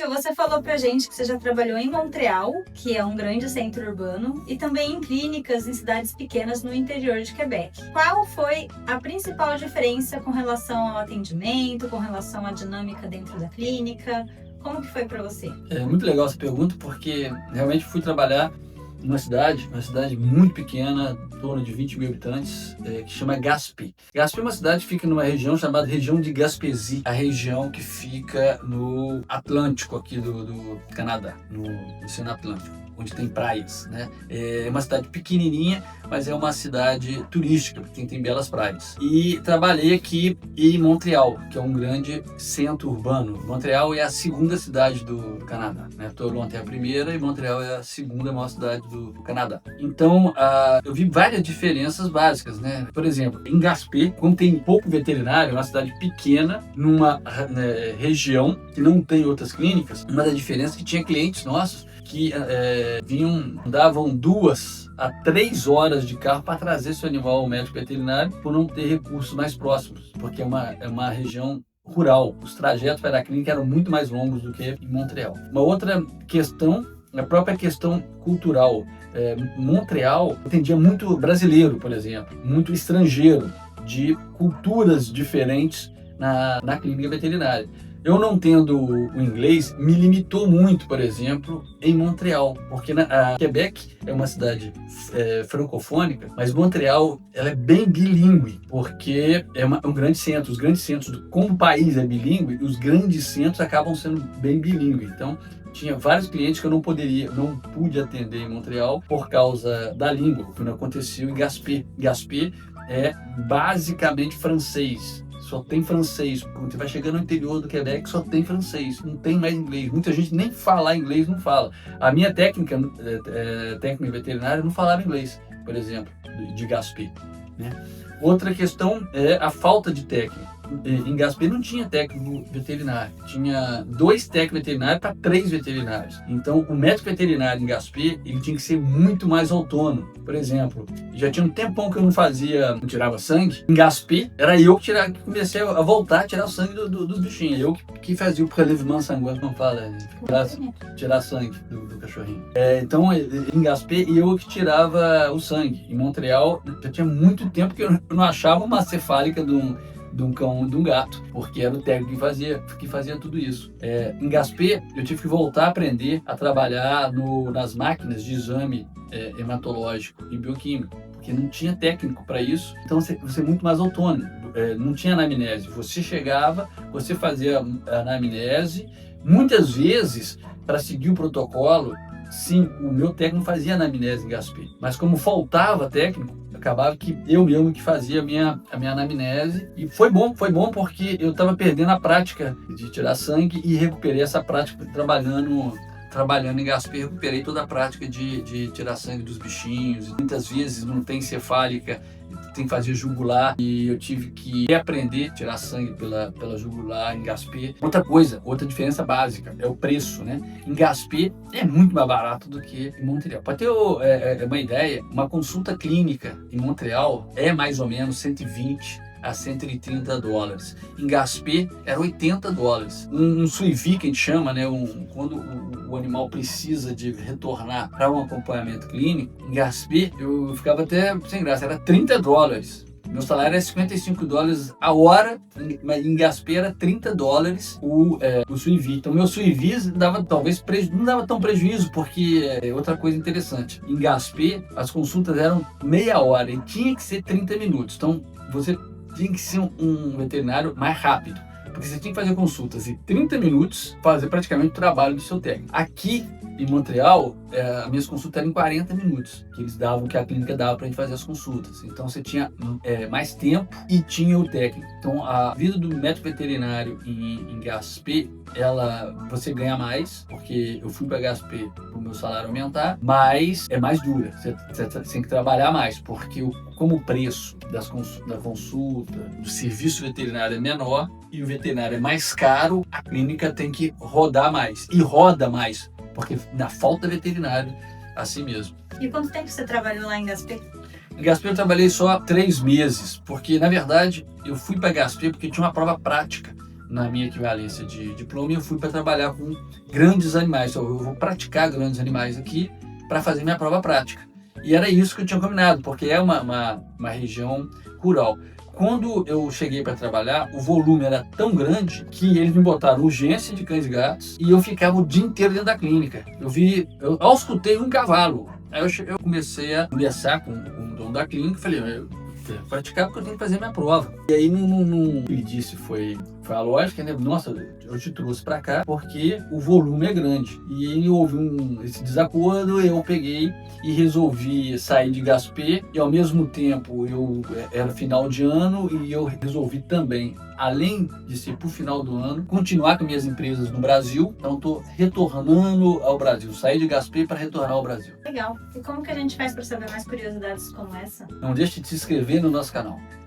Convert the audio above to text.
Márcio, você falou pra gente que você já trabalhou em Montreal, que é um grande centro urbano, e também em clínicas em cidades pequenas no interior de Quebec. Qual foi a principal diferença com relação ao atendimento, com relação à dinâmica dentro da clínica? Como que foi para você? É muito legal essa pergunta, porque realmente fui trabalhar numa cidade muito pequena, em torno de 20 mil habitantes, que chama Gaspé. Gaspé é uma cidade que fica numa região chamada região de Gaspésie, a região que fica no Atlântico aqui do Canadá, no Oceano Atlântico, onde tem praias, né? É uma cidade pequenininha, mas é uma cidade turística, porque tem belas praias. E trabalhei aqui em Montreal, que é um grande centro urbano. Montreal é a segunda cidade do Canadá, né? Toronto é a primeira e Montreal é a segunda maior cidade do Canadá. Então, eu vi várias diferenças básicas, né? Por exemplo, em Gaspé, como tem pouco veterinário, é uma cidade pequena, numa região que não tem outras clínicas, uma das diferenças é que tinha clientes nossos que davam 2 a 3 horas de carro para trazer seu animal ao médico veterinário por não ter recursos mais próximos, porque é uma região rural. Os trajetos para a clínica eram muito mais longos do que em Montreal. Uma outra questão, a própria questão cultural. Montreal atendia muito brasileiro, por exemplo, muito estrangeiro, de culturas diferentes na clínica veterinária. Eu não tendo o inglês, me limitou muito, por exemplo, em Montreal, porque a Quebec é uma cidade francofônica, mas Montreal ela é bem bilíngue, porque é um grande centro. Os grandes centros, como o país é bilíngue, os grandes centros acabam sendo bem bilíngue. Então, tinha vários clientes que eu não pude atender em Montreal por causa da língua, o que não aconteceu em Gaspé. Gaspé é basicamente francês. Só tem francês. Quando você vai chegando no interior do Quebec, só tem francês, não tem mais inglês. Muita gente nem falar inglês não fala. A minha técnica veterinária não falava inglês, por exemplo, de Gaspé, né? Outra questão é a falta de técnico. Em Gaspé não tinha técnico veterinário, tinha 2 técnicos veterinários para 3 veterinários. Então o médico veterinário em Gaspé ele tinha que ser muito mais autônomo. Por exemplo, já tinha um tempão que eu não tirava sangue. Em Gaspé era eu que comecei a voltar a tirar o sangue dos bichinhos. Eu que fazia o prélèvement sanguin, como fala, tirar sangue do cachorrinho. Então em Gaspé eu que tirava o sangue. Em Montreal já tinha muito tempo que eu não achava uma cefálica de um cão, de um gato, porque era o técnico que fazia tudo isso. Em Gaspé, eu tive que voltar a aprender a trabalhar nas máquinas de exame hematológico e bioquímico, porque não tinha técnico para isso, então você é muito mais autônomo. Não tinha anamnese, você chegava, você fazia a anamnese, muitas vezes, para seguir o protocolo, sim, o meu técnico fazia anamnese em Gaspé, mas como faltava técnico, acabava que eu mesmo que fazia a minha anamnese, e foi bom porque eu estava perdendo a prática de tirar sangue e recuperei essa prática trabalhando em Gaspé, recuperei toda a prática de tirar sangue dos bichinhos. Muitas vezes não tem cefálica, tem que fazer jugular, e eu tive que reaprender a tirar sangue pela jugular em Gaspé. Outra diferença básica é o preço, né? Em Gaspé é muito mais barato do que em Montreal. Para ter uma ideia, uma consulta clínica em Montreal é mais ou menos 120 a 130 dólares. Em Gaspé era 80 dólares. Um suivi que a gente chama, né? Quando o animal precisa de retornar para um acompanhamento clínico, em Gaspé eu ficava até sem graça, era 30 dólares. Meu salário era 55 dólares a hora, mas em Gaspé era 30 dólares o suivi. Então meu suivi não dava tão prejuízo, porque outra coisa interessante, em Gaspé as consultas eram meia hora e tinha que ser 30 minutos. Então você tinha que ser um veterinário mais rápido, porque você tinha que fazer consultas em 30 minutos, fazer praticamente o trabalho do seu técnico. Aqui em Montreal, as minhas consultas eram em 40 minutos, que a clínica dava para a gente fazer as consultas. Então você tinha mais tempo e tinha o técnico. Então a vida do médico veterinário em Gaspé, você ganha mais, porque eu fui para Gaspé para o meu salário aumentar, mas é mais dura. Você tem que trabalhar mais, porque como o preço da consulta, do serviço veterinário é menor e o veterinário é mais caro, a clínica tem que rodar mais. E roda mais, porque na falta veterinário, assim mesmo. E quanto tempo você trabalhou lá em Gaspé? Em Gaspé eu trabalhei só 3 meses, porque na verdade eu fui para Gaspé porque tinha uma prova prática na minha equivalência de diploma e eu fui para trabalhar com grandes animais. Então, eu vou praticar grandes animais aqui para fazer minha prova prática. E era isso que eu tinha combinado, porque é uma região rural. Quando eu cheguei para trabalhar, o volume era tão grande que eles me botaram urgência de cães e gatos e eu ficava o dia inteiro dentro da clínica. Eu auscultei um cavalo. Aí eu comecei a conversar com o dono da clínica e falei, eu vou praticar porque eu tenho que fazer minha prova. E aí ele disse, foi a lógica, né? Nossa, eu te trouxe para cá porque o volume é grande. E aí houve esse desacordo, eu peguei e resolvi sair de Gaspé e ao mesmo tempo era final de ano e eu resolvi também, além de ser para o final do ano, continuar com minhas empresas no Brasil. Então estou retornando ao Brasil, saí de Gaspé para retornar ao Brasil. Legal. E como que a gente faz para saber mais curiosidades como essa? Não deixe de se inscrever no nosso canal.